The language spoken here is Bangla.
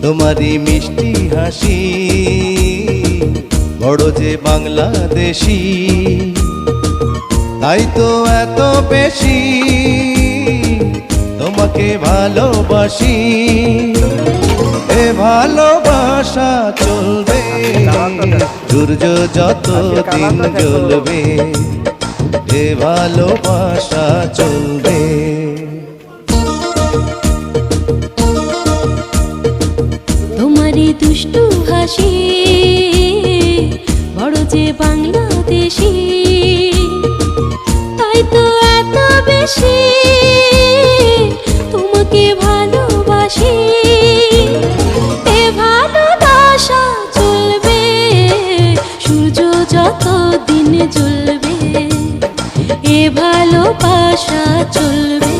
তোমারই মিষ্টি হাসি বড় যে বাংলাদেশি, তাই তো এত বেশি তোমাকে ভালোবাসি। এ ভালোবাসা চলবে সূর্য যত দিন জ্বলবে, এ ভালোবাসা চলবে। তোমারই দুষ্টু হাসি বড় যে বাংলাদেশি, তাই তো এত বেশি তোমাকে ভালোবাসি। এ ভালোবাসা চলবে সূর্য যত দিন জ্বলবে, এ ভালোবাসা চলবে।